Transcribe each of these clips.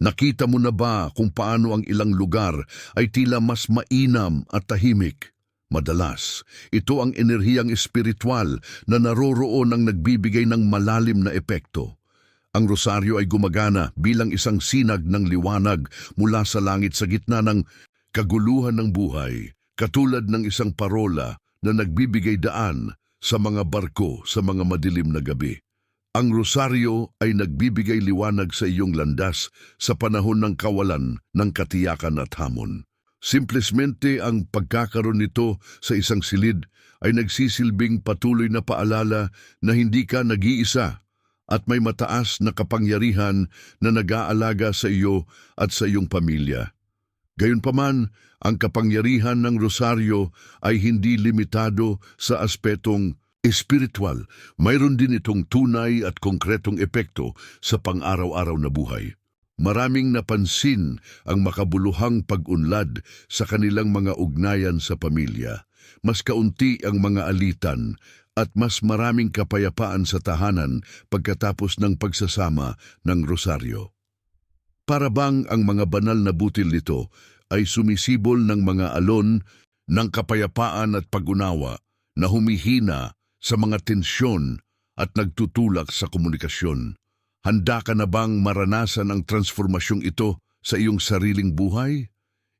Nakita mo na ba kung paano ang ilang lugar ay tila mas mainam at tahimik? Madalas, ito ang enerhiyang espiritual na naroroon ang nagbibigay ng malalim na epekto. Ang rosaryo ay gumagana bilang isang sinag ng liwanag mula sa langit sa gitna ng kaguluhan ng buhay, katulad ng isang parola na nagbibigay daan sa mga barko sa mga madilim na gabi. Ang rosaryo ay nagbibigay liwanag sa iyong landas sa panahon ng kawalan ng katiyakan at hamon. Simplesmente ang pagkakaroon nito sa isang silid ay nagsisilbing patuloy na paalala na hindi ka nag-iisa at may mataas na kapangyarihan na nag-aalaga sa iyo at sa iyong pamilya. Gayunpaman, ang kapangyarihan ng rosaryo ay hindi limitado sa aspetong espiritual. Mayroon din itong tunay at konkretong epekto sa pang-araw-araw na buhay. Maraming napansin ang makabuluhang pag-unlad sa kanilang mga ugnayan sa pamilya. Mas kaunti ang mga alitan at mas maraming kapayapaan sa tahanan pagkatapos ng pagsasama ng rosaryo. Para bang ang mga banal na butil nito ay sumisibol ng mga alon ng kapayapaan at pag-unawa na humihina sa mga tensyon at nagtutulak sa komunikasyon. Handa ka na bang maranasan ang transformasyong ito sa iyong sariling buhay?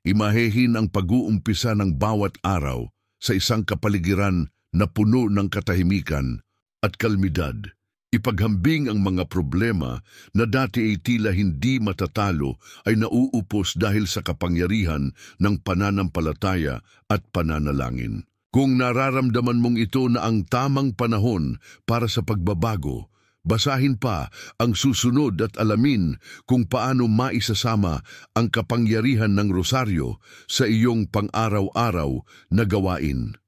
Imahehin ang pag-uumpisa ng bawat araw sa isang kapaligiran na puno ng katahimikan at kalmidad. Ipaghambing ang mga problema na dati ay tila hindi matatalo ay nauupos dahil sa kapangyarihan ng pananampalataya at pananalangin. Kung nararamdaman mong ito na ang tamang panahon para sa pagbabago, basahin pa ang susunod at alamin kung paano maisasama ang kapangyarihan ng rosaryo sa iyong pang-araw-araw na gawain.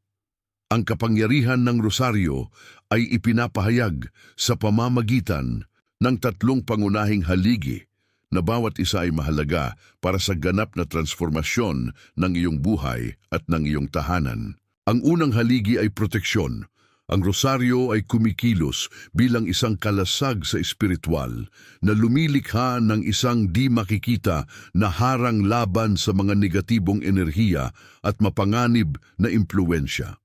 Ang kapangyarihan ng rosaryo ay ipinapahayag sa pamamagitan ng 3 pangunahing haligi na bawat isa ay mahalaga para sa ganap na transformasyon ng iyong buhay at ng iyong tahanan. Ang unang haligi ay proteksyon. Ang rosaryo ay kumikilos bilang isang kalasag sa espiritual na lumilikha ng isang di makikita na harang laban sa mga negatibong enerhiya at mapanganib na impluensya.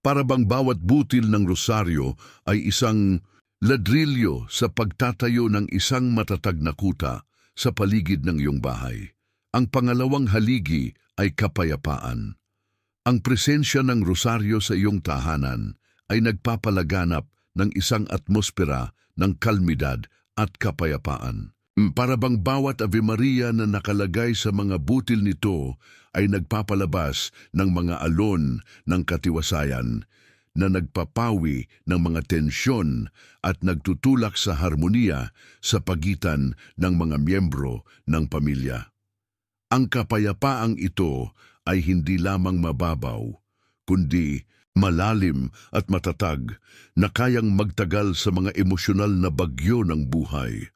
Para bang bawat butil ng rosaryo ay isang ladrilyo sa pagtatayo ng isang matatag na kuta sa paligid ng iyong bahay. Ang pangalawang haligi ay kapayapaan. Ang presensya ng rosaryo sa iyong tahanan ay nagpapalaganap ng isang atmosfera ng kalmidad at kapayapaan. Para bang bawat Ave Maria na nakalagay sa mga butil nito ay nagpapalabas ng mga alon ng katiwasayan na nagpapawi ng mga tensyon at nagtutulak sa harmonia sa pagitan ng mga miyembro ng pamilya. Ang kapayapaang ito ay hindi lamang mababaw, kundi malalim at matatag na kayang magtagal sa mga emosyonal na bagyo ng buhay.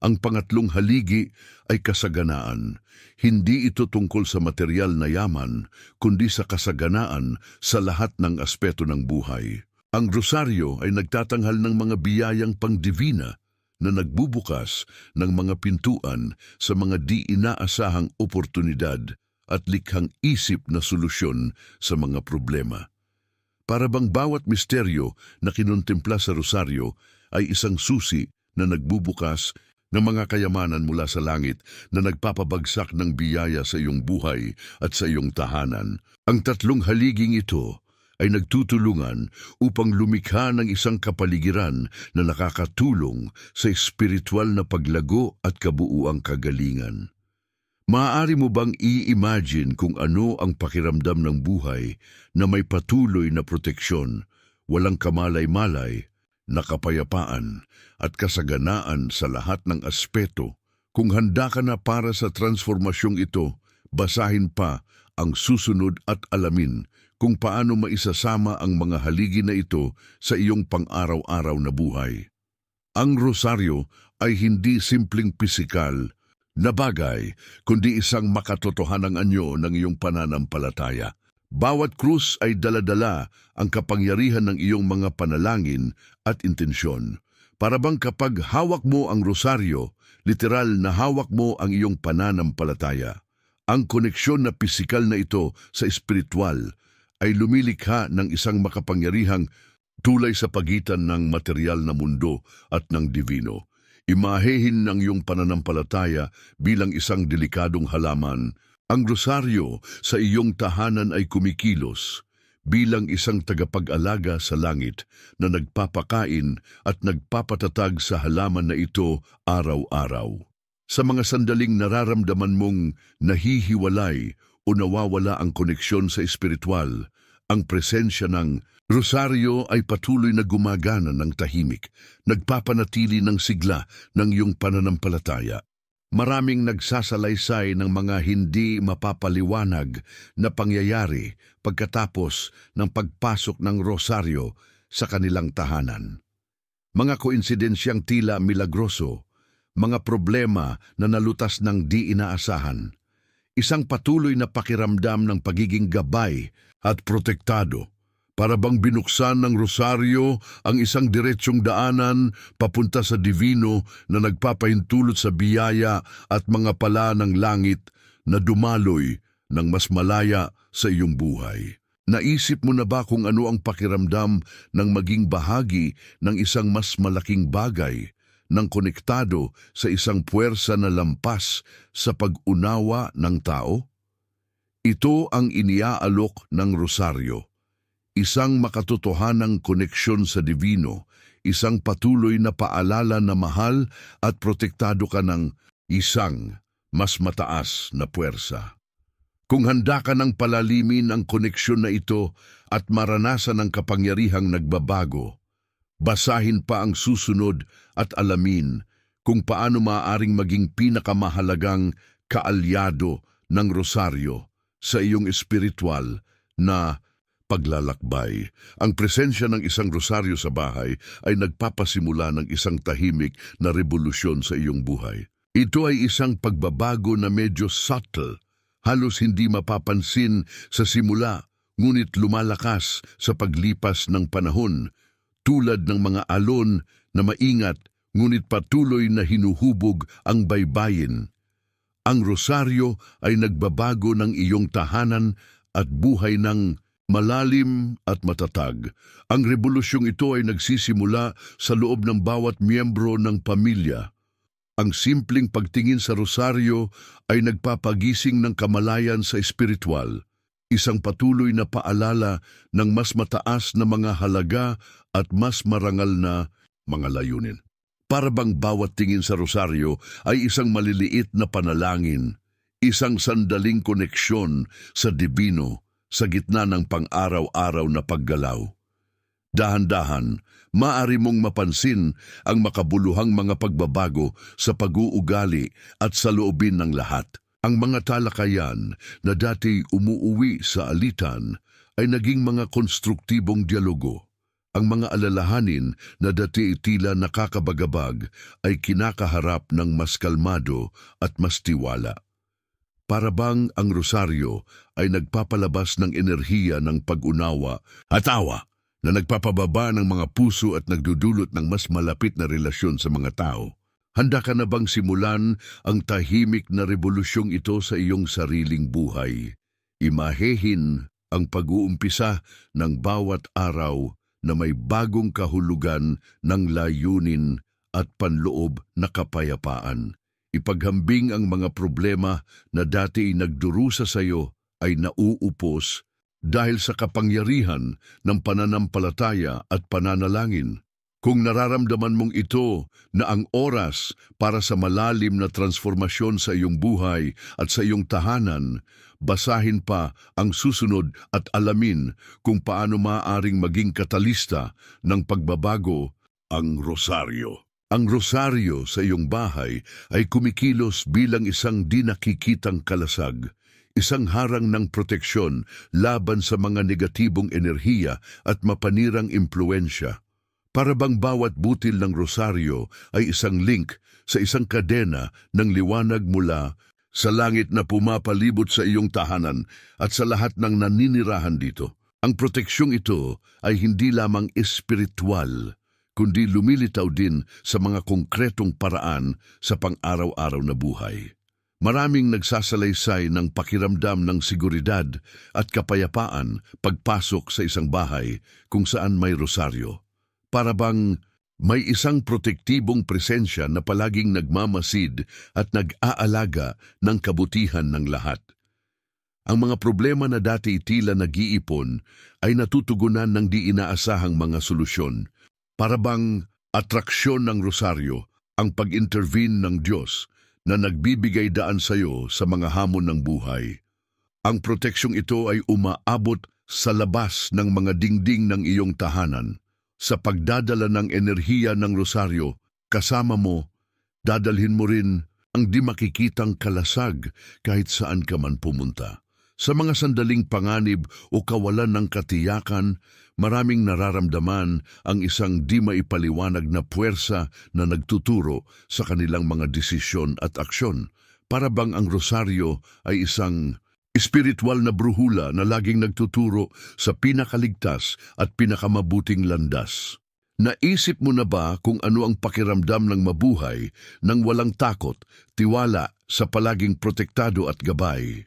Ang pangatlong haligi ay kasaganaan. Hindi ito tungkol sa material na yaman, kundi sa kasaganaan sa lahat ng aspeto ng buhay. Ang rosaryo ay nagtatanghal ng mga biyayang pangdivina na nagbubukas ng mga pintuan sa mga di inaasahang oportunidad at likhang isip na solusyon sa mga problema. Para bang bawat misteryo na kinuntempla sa rosaryo ay isang susi na nagbubukas ng mga kayamanan mula sa langit na nagpapabagsak ng biyaya sa iyong buhay at sa iyong tahanan. Ang 3 haliging ito ay nagtutulungan upang lumikha ng isang kapaligiran na nakakatulong sa espiritual na paglago at kabuuang kagalingan. Maaari mo bang i-imagine kung ano ang pakiramdam ng buhay na may patuloy na proteksyon, walang kamalay-malay, na kapayapaan at kasaganaan sa lahat ng aspeto? Kung handa ka na para sa transformasyong ito, basahin pa ang susunod at alamin kung paano maisasama ang mga haligi na ito sa iyong pang-araw-araw na buhay. Ang rosaryo ay hindi simpleng pisikal na bagay, kundi isang makatotohanang anyo ng iyong pananampalataya. Bawat krus ay daladala ang kapangyarihan ng iyong mga panalangin at intensyon. Para bang kapag hawak mo ang rosaryo, Literal na hawak mo ang iyong pananampalataya. Ang koneksyon na pisikal na ito sa espiritual ay lumilikha ng isang makapangyarihang tulay sa pagitan ng material na mundo at ng divino. Imahehin ng iyong pananampalataya bilang isang delikadong halaman. Ang rosaryo sa iyong tahanan ay kumikilos bilang isang tagapag-alaga sa langit na nagpapakain at nagpapatatag sa halaman na ito araw-araw. Sa mga sandaling nararamdaman mong nahihiwalay o nawawala ang koneksyon sa espiritual, ang presensya ng rosaryo ay patuloy na gumagana ng tahimik, nagpapanatili ng sigla ng iyong pananampalataya. Maraming nagsasalaysay ng mga hindi mapapaliwanag na pangyayari pagkatapos ng pagpasok ng rosaryo sa kanilang tahanan. Mga koinsidensyang tila milagroso, mga problema na nalutas ng di inaasahan, isang patuloy na pakiramdam ng pagiging gabay at protektado. Para bang binuksan ng rosaryo ang isang diretsyong daanan papunta sa divino na nagpapahintulot sa biyaya at mga pala ng langit na dumaloy ng mas malaya sa iyong buhay. Naisip mo na ba kung ano ang pakiramdam ng maging bahagi ng isang mas malaking bagay, ng konektado sa isang puwersa na lampas sa pag-unawa ng tao? Ito ang iniaalok ng rosaryo. Isang makatotohanang koneksyon sa divino, isang patuloy na paalala na mahal at protektado ka ng isang mas mataas na puwersa. Kung handa ka ng palalimin ang koneksyon na ito at maranasan ang kapangyarihang nagbabago, basahin pa ang susunod at alamin kung paano maaaring maging pinakamahalagang kaalyado ng rosaryo sa iyong espiritual na paglalakbay. Ang presensya ng isang rosaryo sa bahay ay nagpapasimula ng isang tahimik na revolusyon sa iyong buhay. Ito ay isang pagbabago na medyo subtle, halos hindi mapapansin sa simula, ngunit lumalakas sa paglipas ng panahon, tulad ng mga alon na maingat ngunit patuloy na hinuhubog ang baybayin. Ang rosaryo ay nagbabago ng iyong tahanan at buhay ng malalim at matatag. Ang rebolusyong ito ay nagsisimula sa loob ng bawat miyembro ng pamilya. Ang simpleng pagtingin sa rosaryo ay nagpapagising ng kamalayan sa espiritual, isang patuloy na paalala ng mas mataas na mga halaga at mas marangal na mga layunin. Para bang bawat tingin sa rosaryo ay isang maliliit na panalangin, isang sandaling koneksyon sa divino, sa gitna ng pang-araw-araw na paggalaw. Dahan-dahan, maaari mong mapansin ang makabuluhang mga pagbabago sa pag-uugali at sa loobin ng lahat. Ang mga talakayan na dati umuuwi sa alitan ay naging mga konstruktibong dialogo. Ang mga alalahanin na dati tila nakakabagabag ay kinakaharap ng mas kalmado at mas tiwala. Para bang ang rosaryo ay nagpapalabas ng enerhiya ng pag-unawa at awa na nagpapababa ng mga puso at nagdudulot ng mas malapit na relasyon sa mga tao. Handa ka na bang simulan ang tahimik na revolusyong ito sa iyong sariling buhay? Imahehin ang pag-uumpisa ng bawat araw na may bagong kahulugan ng layunin at panloob na kapayapaan. Ipaghambing ang mga problema na dati nagdurusa sa iyo ay nauupos dahil sa kapangyarihan ng pananampalataya at pananalangin. Kung nararamdaman mong ito na ang oras para sa malalim na transformasyon sa iyong buhay at sa iyong tahanan, basahin pa ang susunod at alamin kung paano maaaring maging katalista ng pagbabago ang rosaryo. Ang rosaryo sa iyong bahay ay kumikilos bilang isang di nakikitang kalasag, isang harang ng proteksyon laban sa mga negatibong enerhiya at mapanirang impluensya. Para bang bawat butil ng rosaryo ay isang link sa isang kadena ng liwanag mula sa langit na pumapalibot sa iyong tahanan at sa lahat ng naninirahan dito. Ang proteksyong ito ay hindi lamang espiritual, kundi lumilitaw din sa mga konkretong paraan sa pang-araw-araw na buhay. Maraming nagsasalaysay ng pakiramdam ng seguridad at kapayapaan pagpasok sa isang bahay kung saan may rosaryo. Para bang may isang protektibong presensya na palaging nagmamasid at nag-aalaga ng kabutihan ng lahat. Ang mga problema na dati tila nag-iipon ay natutugunan ng di inaasahang mga solusyon. Para bang atraksyon ng rosaryo ang pag-intervene ng Diyos na nagbibigay daan sa iyo sa mga hamon ng buhay. Ang proteksyong ito ay umaabot sa labas ng mga dingding ng iyong tahanan. Sa pagdadala ng enerhiya ng rosaryo, kasama mo, dadalhin mo rin ang di makikitang kalasag kahit saan ka man pumunta. Sa mga sandaling panganib o kawalan ng katiyakan, maraming nararamdaman ang isang di maipaliwanag na puwersa na nagtuturo sa kanilang mga desisyon at aksyon. Para bang ang rosaryo ay isang espiritual na bruhula na laging nagtuturo sa pinakaligtas at pinakamabuting landas. Naisip mo na ba kung ano ang pakiramdam ng mabuhay nang walang takot, tiwala sa palaging protektado at gabay?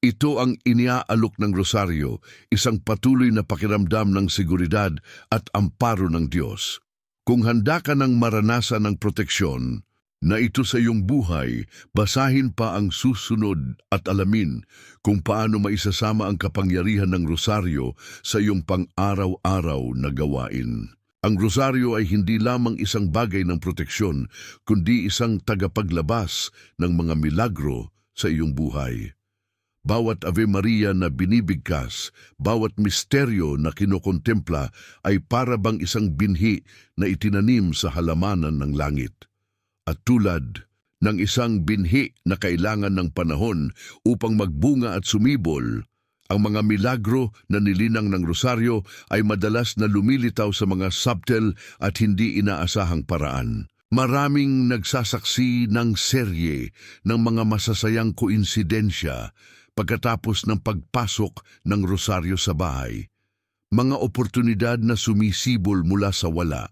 Ito ang iniaalok ng rosaryo, isang patuloy na pakiramdam ng seguridad at amparo ng Diyos. Kung handa ka ng maranasan ng proteksyon na ito sa iyong buhay, basahin pa ang susunod at alamin kung paano maisasama ang kapangyarihan ng rosaryo sa iyong pang-araw-araw na gawain. Ang rosaryo ay hindi lamang isang bagay ng proteksyon, kundi isang tagapaglabas ng mga milagro sa iyong buhay. Bawat Ave Maria na binibigkas, bawat misteryo na kinokontempla ay para bang isang binhi na itinanim sa halamanan ng langit. At tulad ng isang binhi na kailangan ng panahon upang magbunga at sumibol, ang mga milagro na nilinang ng rosaryo ay madalas na lumilitaw sa mga subtle at hindi inaasahang paraan. Maraming nagsasaksi ng serye ng mga masasayang koinsidensya pagkatapos ng pagpasok ng rosaryo sa bahay. Mga oportunidad na sumisibol mula sa wala.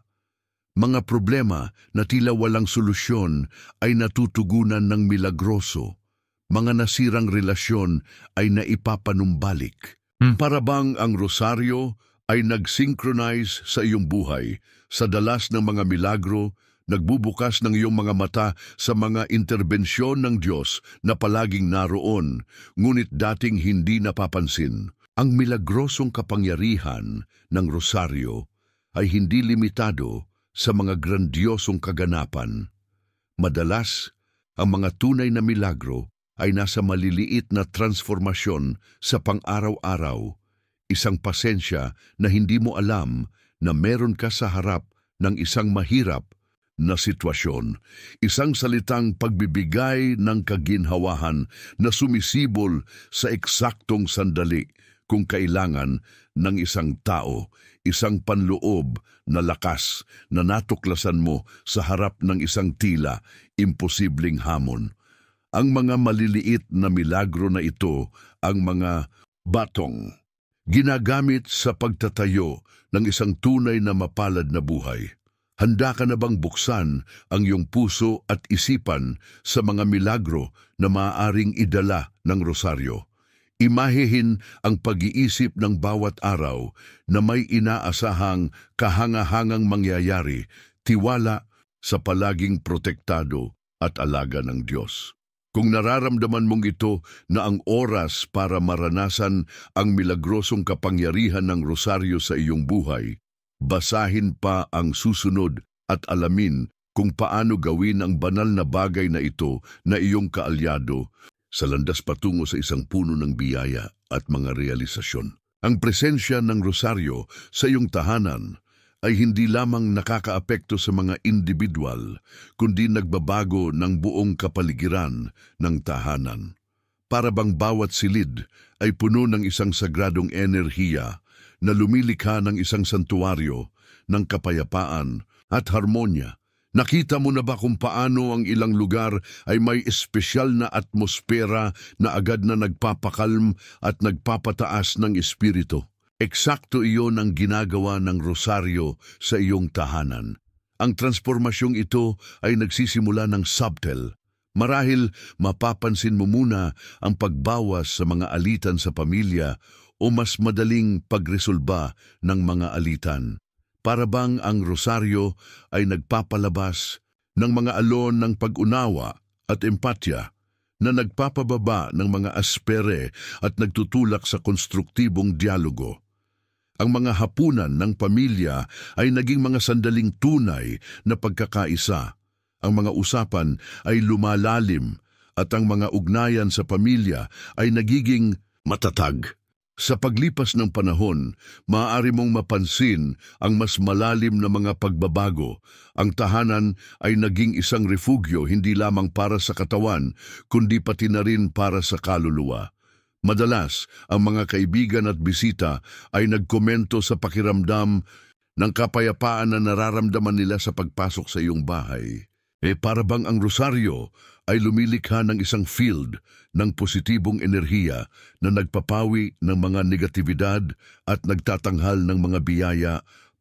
Mga problema na tila walang solusyon ay natutugunan ng milagroso. Mga nasirang relasyon ay naipapanumbalik. Para bang ang rosaryo ay nag-synchronize sa iyong buhay, sa dalas ng mga milagro, nagbubukas ng iyong mga mata sa mga interbensyon ng Diyos na palaging naroon, ngunit dating hindi napapansin. Ang milagrosong kapangyarihan ng rosaryo ay hindi limitado sa mga grandiosong kaganapan. Madalas, ang mga tunay na milagro ay nasa maliliit na transformasyon sa pang-araw-araw, isang pasensya na hindi mo alam na meron ka sa harap ng isang mahirap na sitwasyon, isang salitang pagbibigay ng kaginhawahan na sumisibol sa eksaktong sandali kung kailangan ng isang tao, isang panloob na lakas na natuklasan mo sa harap ng isang tila imposibleng hamon. Ang mga maliliit na milagro na ito, ang mga batong, ginagamit sa pagtatayo ng isang tunay na mapalad na buhay. Handa ka na bang buksan ang iyong puso at isipan sa mga milagro na maaaring idala ng rosaryo? Imahehin ang pag-iisip ng bawat araw na may inaasahang kahangahangang mangyayari, tiwala sa palaging protektado at alaga ng Diyos. Kung nararamdaman mong ito na ang oras para maranasan ang milagrosong kapangyarihan ng rosaryo sa iyong buhay, basahin pa ang susunod at alamin kung paano gawin ang banal na bagay na ito na iyong kaalyado sa landas patungo sa isang puno ng biyaya at mga realisasyon. Ang presensya ng rosaryo sa iyong tahanan ay hindi lamang nakakaapekto sa mga individual, kundi nagbabago ng buong kapaligiran ng tahanan. Para bang bawat silid ay puno ng isang sagradong enerhiya na lumilikha ng isang santuaryo ng kapayapaan at harmonya. Nakita mo na ba kung paano ang ilang lugar ay may espesyal na atmosfera na agad na nagpapakalm at nagpapataas ng espiritu? Eksakto iyon ang ginagawa ng rosaryo sa iyong tahanan. Ang transformasyong ito ay nagsisimula ng subtle. Marahil mapapansin mo muna ang pagbawas sa mga alitan sa pamilya o mas madaling pagresolba ng mga alitan. Para bang ang rosaryo ay nagpapalabas ng mga alon ng pag-unawa at empatya na nagpapababa ng mga aspere at nagtutulak sa konstruktibong dialogo. Ang mga hapunan ng pamilya ay naging mga sandaling tunay na pagkakaisa. Ang mga usapan ay lumalalim at ang mga ugnayan sa pamilya ay nagiging matatag. Sa paglipas ng panahon, maaari mong mapansin ang mas malalim na mga pagbabago. Ang tahanan ay naging isang refugyo hindi lamang para sa katawan, kundi pati na rin para sa kaluluwa. Madalas, ang mga kaibigan at bisita ay nagkomento sa pakiramdam ng kapayapaan na nararamdaman nila sa pagpasok sa iyong bahay. Para bang ang rosaryo ay lumilikha ng isang field ng positibong enerhiya na nagpapawi ng mga negatibidad at nagtatanghal ng mga biyaya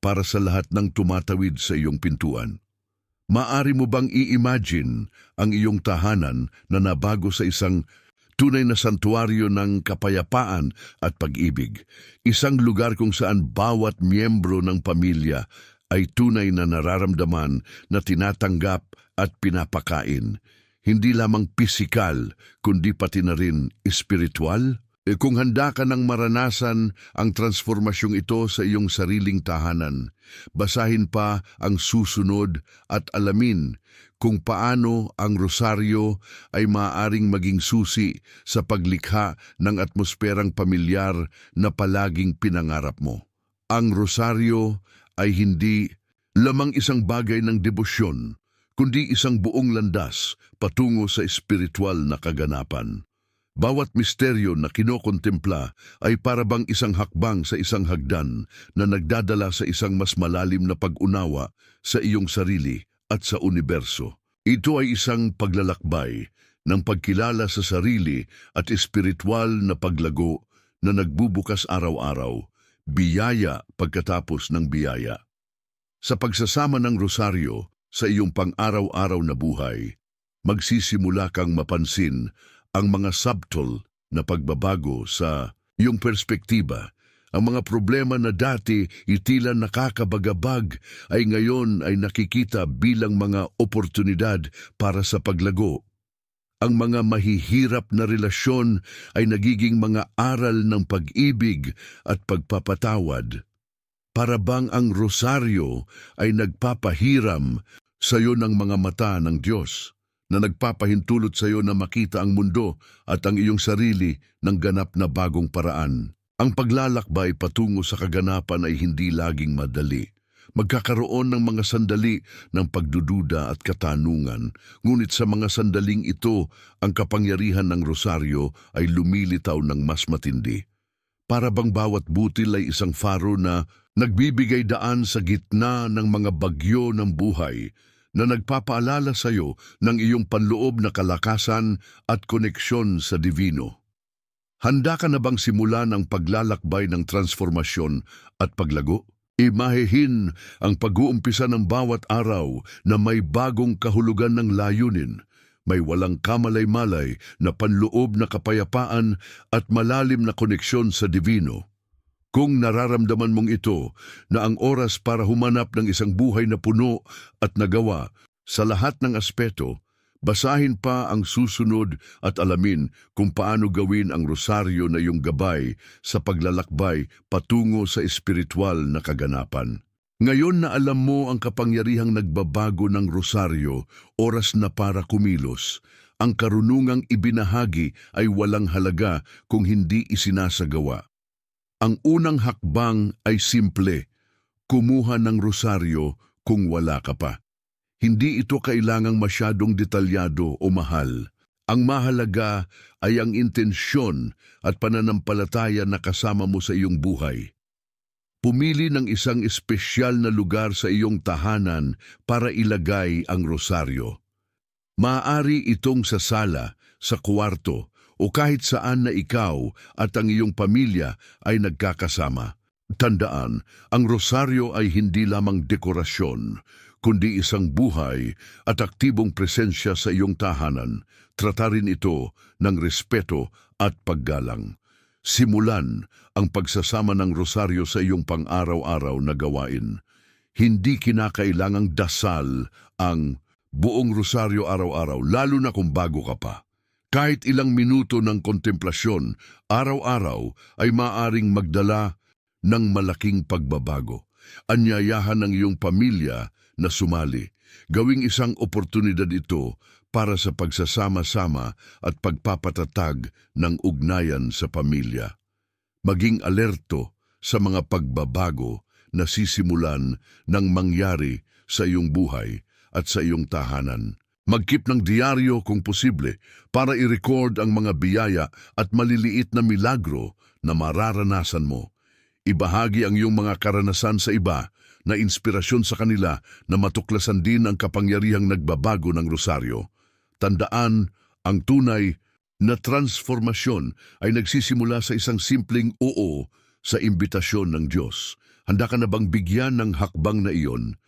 para sa lahat ng tumatawid sa iyong pintuan. Maari mo bang i-imagine ang iyong tahanan na nabago sa isang tunay na santuaryo ng kapayapaan at pag-ibig? Isang lugar kung saan bawat miyembro ng pamilya ay tunay na nararamdaman na tinatanggap at pinapakain, hindi lamang pisikal, kundi pati na rin espiritual? Kung handa ka ng maranasan ang transformasyong ito sa iyong sariling tahanan, basahin pa ang susunod at alamin kung paano ang rosaryo ay maaaring maging susi sa paglikha ng atmosperang pamilyar na palaging pinangarap mo. Ang rosaryo ay hindi lamang isang bagay ng debosyon, kundi isang buong landas patungo sa espiritual na kaganapan. Bawat misteryo na kinokontempla ay parabang isang hakbang sa isang hagdan na nagdadala sa isang mas malalim na pag-unawa sa iyong sarili at sa universo. Ito ay isang paglalakbay ng pagkilala sa sarili at espiritual na paglago na nagbubukas araw-araw, biyaya pagkatapos ng biyaya. Sa pagsasama ng rosaryo sa iyong pang-araw-araw na buhay, magsisimula kang mapansin ang mga subtle na pagbabago sa iyong perspektiba. Ang mga problema na dati itila nakakabagabag ay ngayon ay nakikita bilang mga oportunidad para sa paglago. Ang mga mahihirap na relasyon ay nagiging mga aral ng pag-ibig at pagpapatawad. Para bang ang rosaryo ay nagpapahiram sa iyo ng mga mata ng Diyos, na nagpapahintulot sa iyo na makita ang mundo at ang iyong sarili ng ganap na bagong paraan. Ang paglalakbay patungo sa kaganapan ay hindi laging madali. Magkakaroon ng mga sandali ng pagdududa at katanungan, ngunit sa mga sandaling ito, ang kapangyarihan ng rosaryo ay lumilitaw ng mas matindi. Para bang bawat butil ay isang faro na nagbibigay daan sa gitna ng mga bagyo ng buhay, na nagpapaalala sa iyo ng iyong panloob na kalakasan at koneksyon sa divino. Handa ka na bang simulan ang paglalakbay ng transformasyon at paglago? Imahehin ang pag-uumpisa ng bawat araw na may bagong kahulugan ng layunin, may walang kamalay-malay na panloob na kapayapaan at malalim na koneksyon sa divino. Kung nararamdaman mong ito na ang oras para humanap ng isang buhay na puno at nagawa sa lahat ng aspeto, basahin pa ang susunod at alamin kung paano gawin ang rosaryo na iyong gabay sa paglalakbay patungo sa espiritual na kaganapan. Ngayon na alam mo ang kapangyarihang nagbabago ng rosaryo, oras na para kumilos. Ang karunungang ibinahagi ay walang halaga kung hindi isinasagawa. Ang unang hakbang ay simple, kumuha ng rosaryo kung wala ka pa. Hindi ito kailangang masyadong detalyado o mahal. Ang mahalaga ay ang intensyon at pananampalataya na kasama mo sa iyong buhay. Pumili ng isang espesyal na lugar sa iyong tahanan para ilagay ang rosaryo. Maaari itong sa sala, sa kwarto, o kahit saan na ikaw at ang iyong pamilya ay nagkakasama. Tandaan, ang rosaryo ay hindi lamang dekorasyon, kundi isang buhay at aktibong presensya sa iyong tahanan. Tratarin ito ng respeto at paggalang. Simulan ang pagsasama ng rosaryo sa iyong pang-araw-araw na gawain. Hindi kinakailangang dasal ang buong rosaryo araw-araw, lalo na kung bago ka pa. Kahit ilang minuto ng kontemplasyon, araw-araw ay maaring magdala ng malaking pagbabago. Anyayahan ng iyong pamilya na sumali. Gawing isang oportunidad ito para sa pagsasama-sama at pagpapatatag ng ugnayan sa pamilya. Maging alerto sa mga pagbabago na sisimulan ng mangyari sa iyong buhay at sa iyong tahanan. Mag-keep ng diaryo kung posible para i-record ang mga biyaya at maliliit na milagro na mararanasan mo. Ibahagi ang iyong mga karanasan sa iba na inspirasyon sa kanila na matuklasan din ang kapangyarihang nagbabago ng rosaryo. Tandaan, ang tunay na transformasyon ay nagsisimula sa isang simpleng oo sa imbitasyon ng Diyos. Handa ka na bang bigyan ng hakbang na iyon?